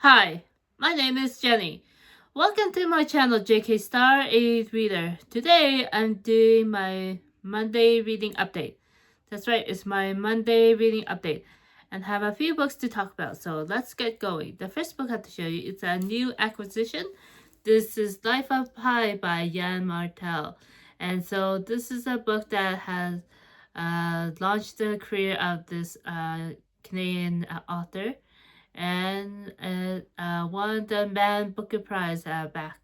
Hi, my name is Jenny. Welcome to my channel JK Star 8 Reader. Today I'm doing my Monday reading update. That's right, it's my Monday reading update and have a few books to talk about. So let's get going. The first book I have to show you is a new acquisition. This is Life of Pi by Yann Martel. And so this is a book that has launched the career of this Canadian author and won the Man Booker Prize back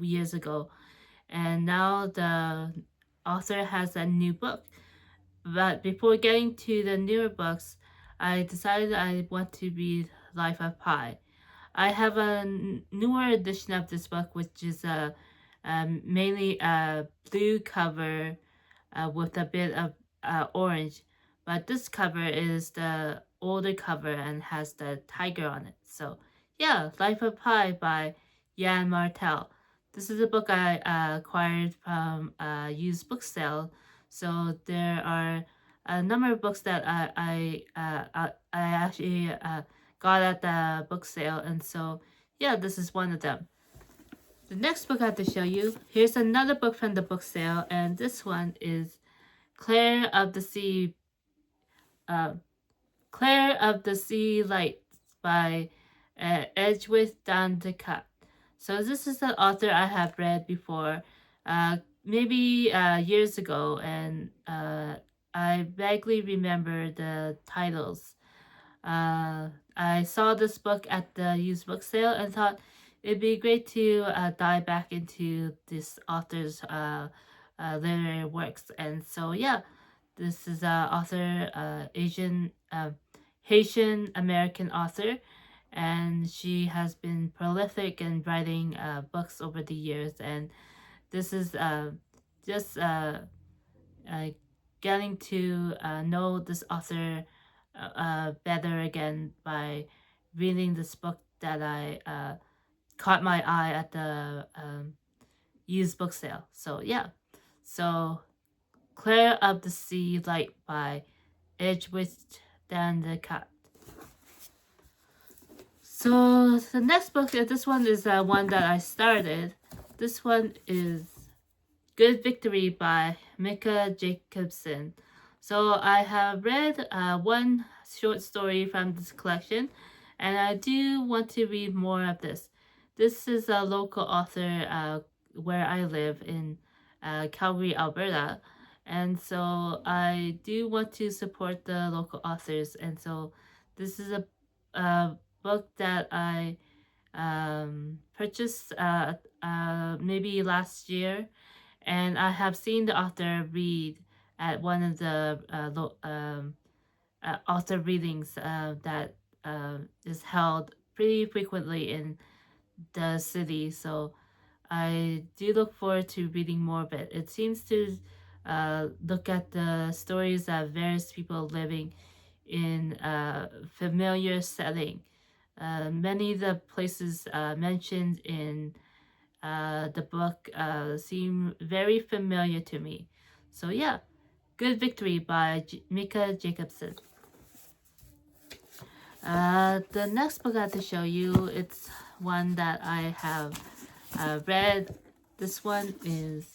years ago. And now the author has a new book. But before getting to the newer books, I decided I want to read Life of Pi. I have a newer edition of this book, which is mainly a blue cover with a bit of orange. But this cover is the older cover and has the tiger on it. So yeah, Life of Pi by Yann Martel. This is a book I acquired from a used book sale. So there are a number of books that I actually got at the book sale, and so yeah, this is one of them. The next book I have to show you, here's another book from the book sale, and this one is Claire of the Sea, uh, Claire of the Sea Lights by Edwidge Danticat. So this is an author I have read before, maybe years ago, and I vaguely remember the titles. I saw this book at the used book sale and thought it'd be great to dive back into this author's literary works. And so, yeah, this is a author, Haitian American author, and she has been prolific in writing books over the years. And this is just uh, getting to know this author better again by reading this book that I caught my eye at the used book sale. So yeah, so Claire of the Sea Light by Edwidge Danticat. So the next book, this one is one that I started. This one is Good Victory by Mikka Jacobsen. So I have read one short story from this collection, and I do want to read more of this. This is a local author where I live in Calgary, Alberta, and so I do want to support the local authors. And so this is a book that I purchased maybe last year, and I have seen the author read at one of the author readings that is held pretty frequently in the city. So I do look forward to reading more of it. It seems to look at the stories of various people living in a familiar setting. Many of the places mentioned in the book seem very familiar to me. So yeah, Good Victory by Mikka Jacobsen. The next book I have to show you, it's one that I have read. This one is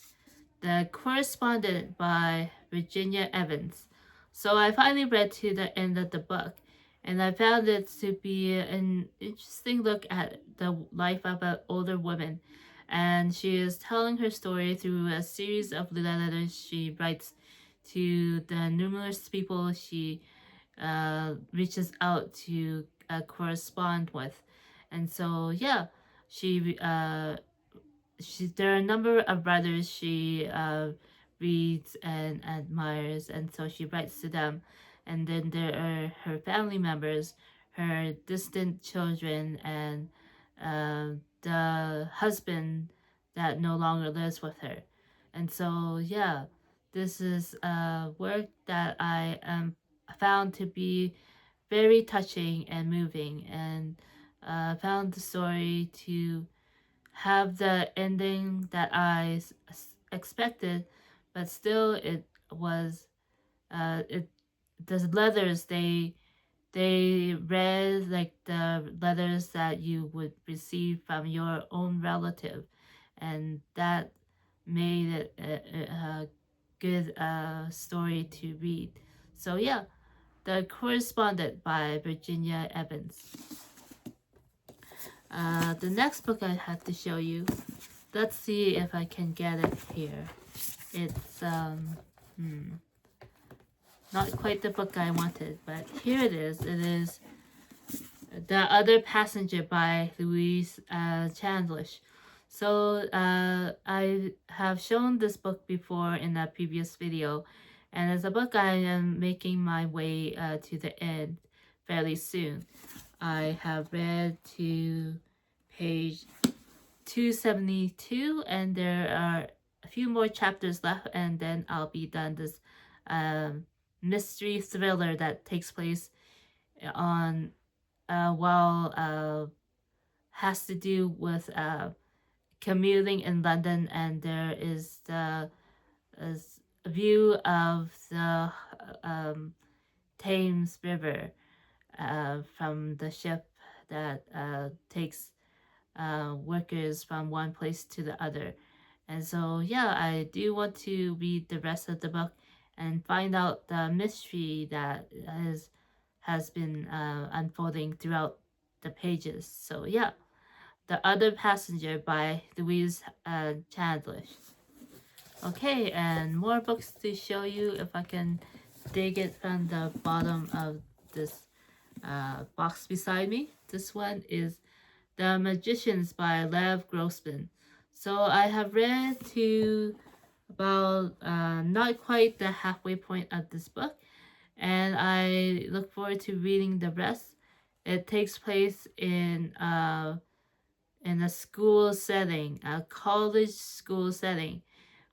The Correspondent by Virginia Evans. So I finally read to the end of the book, and I found it to be an interesting look at the life of an older woman. And she is telling her story through a series of letters she writes to the numerous people she reaches out to correspond with. And so, yeah, there are a number of writers she reads and admires, and so she writes to them. And then there are her family members, her distant children, and the husband that no longer lives with her. And so, yeah, this is a work that I am found to be very touching and moving, and found the story to have the ending that I expected, but still it was it the letters, they they read like the letters that you would receive from your own relative, and that made it a good story to read. So yeah, The Correspondent by Virginia Evans. The next book I have to show you, let's see if I can get it here. It's not quite the book I wanted, but here it is. It is The Other Passenger by Louise Candlish. So I have shown this book before in a previous video, and it's a book I am making my way to the end fairly soon. I have read to page 272, and there are a few more chapters left, and then I'll be done this mystery thriller that takes place on while has to do with commuting in London, and there is a view of the Thames River from the ship that takes workers from one place to the other. And so yeah, I do want to read the rest of the book and find out the mystery that has been unfolding throughout the pages. So yeah, The Other Passenger by Louise Candlish. Okay, and more books to show you if I can dig it from the bottom of this box beside me. This one is The Magicians by Lev Grossman. So I have read to about not quite the halfway point of this book, and I look forward to reading the rest. It takes place in a school setting, a college school setting,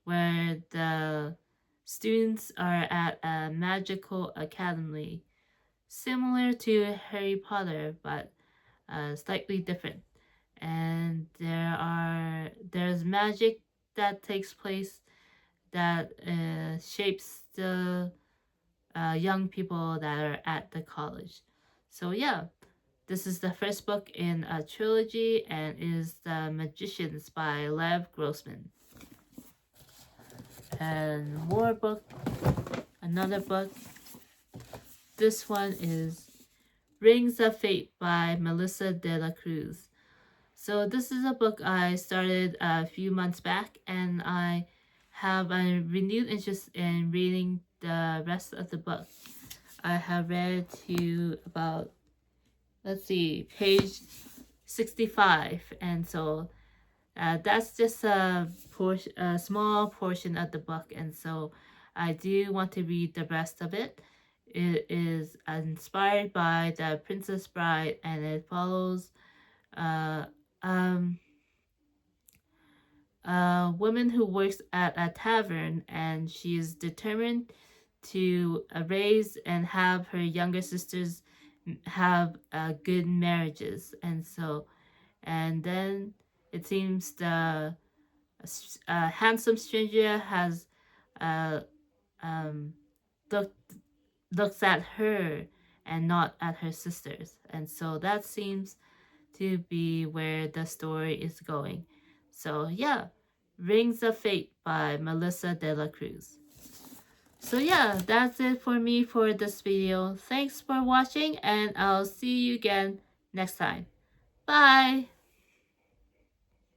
where the students are at a magical academy, similar to Harry Potter, but slightly different. And there's magic that takes place that shapes the young people that are at the college. So yeah, this is the first book in a trilogy and is The Magicians by Lev Grossman. And more book, another book. This one is Rings of Fate by Melissa de la Cruz. So this is a book I started a few months back, and I have a renewed interest in reading the rest of the book. I have read to about, let's see, page 65, and so that's just a small portion of the book, and so I do want to read the rest of it. It is inspired by The Princess Bride, and it follows a woman who works at a tavern, and she is determined to raise and have her younger sisters have good marriages. And so, and then it seems the handsome stranger has looks at her and not at her sisters, and so that seems to be where the story is going. So yeah, Rings of Fate by Melissa de la Cruz. So yeah, that's it for me for this video. Thanks for watching, and I'll see you again next time. Bye!